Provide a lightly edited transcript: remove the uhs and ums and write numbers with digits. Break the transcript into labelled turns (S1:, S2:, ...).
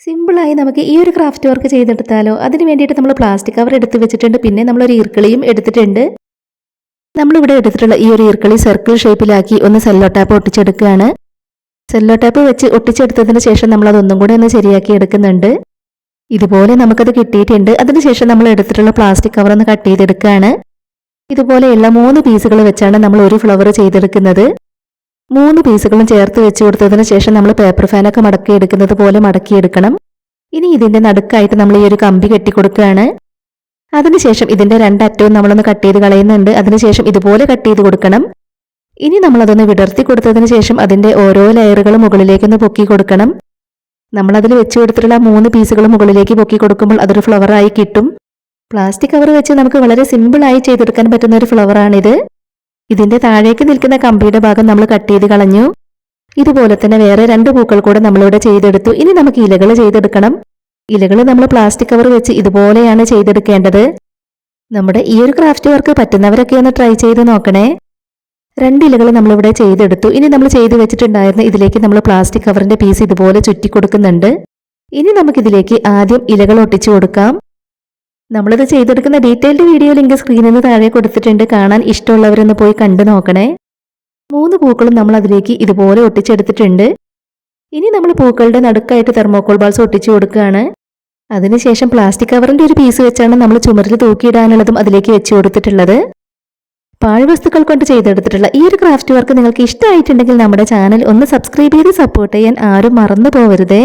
S1: സിമ്പിളായി നമുക്ക് ഈ ഒരു ക്രാഫ്റ്റ് വർക്ക് ചെയ്തെടുത്താലോ. അതിന് വേണ്ടിയിട്ട് നമ്മൾ പ്ലാസ്റ്റിക് കവർ എടുത്ത് വെച്ചിട്ടുണ്ട്. പിന്നെ നമ്മളൊരു ഈർക്കിളിയും എടുത്തിട്ടുണ്ട്. നമ്മളിവിടെ എടുത്തിട്ടുള്ള ഈ ഒരു ഈർക്കിളി സർക്കിൾ ഷേപ്പിലാക്കി ഒന്ന് സെല്ലോ ടാപ്പ് ഒട്ടിച്ചെടുക്കുകയാണ്. സെല്ലോ ടാപ്പ് വെച്ച് ഒട്ടിച്ചെടുത്തതിന് ശേഷം നമ്മൾ അതൊന്നും കൂടെ ഒന്ന് ശരിയാക്കി എടുക്കുന്നുണ്ട്. ഇതുപോലെ നമുക്കത് കിട്ടിയിട്ടുണ്ട്. അതിനുശേഷം നമ്മൾ എടുത്തിട്ടുള്ള പ്ലാസ്റ്റിക് കവർ ഒന്ന് കട്ട് ചെയ്തെടുക്കുകയാണ്. ഇതുപോലെയുള്ള 3 പീസുകൾ വെച്ചാണ് നമ്മൾ ഒരു ഫ്ലവർ ചെയ്തെടുക്കുന്നത്. 3 പീസുകളും ചേർത്ത് വെച്ച് കൊടുത്തതിന് ശേഷം നമ്മൾ പേപ്പർ ഫാനൊക്കെ മടക്കിയെടുക്കുന്നത് പോലെ മടക്കിയെടുക്കണം. ഇനി ഇതിന്റെ നടുക്കായിട്ട് നമ്മൾ ഈ ഒരു കമ്പി കെട്ടിക്കൊടുക്കുകയാണ്. അതിനുശേഷം ഇതിന്റെ 2 അറ്റവും നമ്മളൊന്ന് കട്ട് ചെയ്ത് കളയുന്നുണ്ട്. അതിനുശേഷം ഇതുപോലെ കട്ട് ചെയ്ത് കൊടുക്കണം. ഇനി നമ്മളതൊന്ന് വിടർത്തി കൊടുത്തതിന് ശേഷം അതിന്റെ ഓരോ ലെയറുകളും മുകളിലേക്കൊന്ന് പൊക്കി കൊടുക്കണം. നമ്മളതിൽ വെച്ച് കൊടുത്തിട്ടുള്ള 3 പീസുകൾ മുകളിലേക്ക് പൊക്കി കൊടുക്കുമ്പോൾ അതൊരു ഫ്ലവറായി കിട്ടും. പ്ലാസ്റ്റിക് കവർ വെച്ച് നമുക്ക് വളരെ സിമ്പിളായി ചെയ്തെടുക്കാൻ പറ്റുന്ന ഒരു ഫ്ലവറാണിത്. ഇതിന്റെ താഴേക്ക് നിൽക്കുന്ന കമ്പിയുടെ ഭാഗം നമ്മൾ കട്ട് ചെയ്ത് കളഞ്ഞു. ഇതുപോലെ തന്നെ വേറെ 2 പൂക്കൾ കൂടെ നമ്മളിവിടെ ചെയ്തെടുത്തു. ഇനി നമുക്ക് ഇലകൾ ചെയ്തെടുക്കണം. ഇലകൾ നമ്മൾ പ്ലാസ്റ്റിക് കവർ വെച്ച് ഇതുപോലെയാണ് ചെയ്തെടുക്കേണ്ടത്. നമ്മുടെ ഈ ഒരു ക്രാഫ്റ്റ് വർക്ക് പറ്റുന്നവരൊക്കെ ഒന്ന് ട്രൈ ചെയ്ത് നോക്കണേ. 2 ഇലകൾ നമ്മളിവിടെ ചെയ്തെടുത്തു. ഇനി നമ്മൾ ചെയ്ത് വെച്ചിട്ടുണ്ടായിരുന്ന ഇതിലേക്ക് നമ്മൾ പ്ലാസ്റ്റിക് കവറിന്റെ പീസ് ഇതുപോലെ ചുറ്റി കൊടുക്കുന്നുണ്ട്. ഇനി നമുക്കിതിലേക്ക് ആദ്യം ഇലകൾ ഒട്ടിച്ചു കൊടുക്കാം. നമ്മളിത് ചെയ്തെടുക്കുന്ന ഡീറ്റെയിൽഡ് വീഡിയോ ലിങ്ക് സ്ക്രീനിൽ നിന്ന് താഴെ കൊടുത്തിട്ടുണ്ട്. കാണാൻ ഇഷ്ടമുള്ളവരൊന്ന് പോയി കണ്ടു നോക്കണേ. 3 പൂക്കളും നമ്മൾ അതിലേക്ക് ഇതുപോലെ ഒട്ടിച്ചെടുത്തിട്ടുണ്ട്. ഇനി നമ്മൾ പൂക്കളുടെ നടുക്കായിട്ട് തെർമോക്കോൾ ബാൾസ് ഒട്ടിച്ചു കൊടുക്കുകയാണ്. അതിനുശേഷം പ്ലാസ്റ്റിക് കവറിന്റെ ഒരു പീസ് വെച്ചാണ് നമ്മൾ ചുമരിൽ തൂക്കിയിടാനുള്ളതും അതിലേക്ക് വെച്ച് കൊടുത്തിട്ടുള്ളത്. പാഴ്വസ്തുക്കൾ കൊണ്ട് ചെയ്തെടുത്തിട്ടുള്ള ഈ ഒരു ക്രാഫ്റ്റ് വർക്ക് നിങ്ങൾക്ക് ഇഷ്ടമായിട്ടുണ്ടെങ്കിൽ നമ്മുടെ ചാനൽ ഒന്ന് സബ്സ്ക്രൈബ് ചെയ്ത് സപ്പോർട്ട് ചെയ്യാൻ ആരും മറന്നു പോകരുതേ.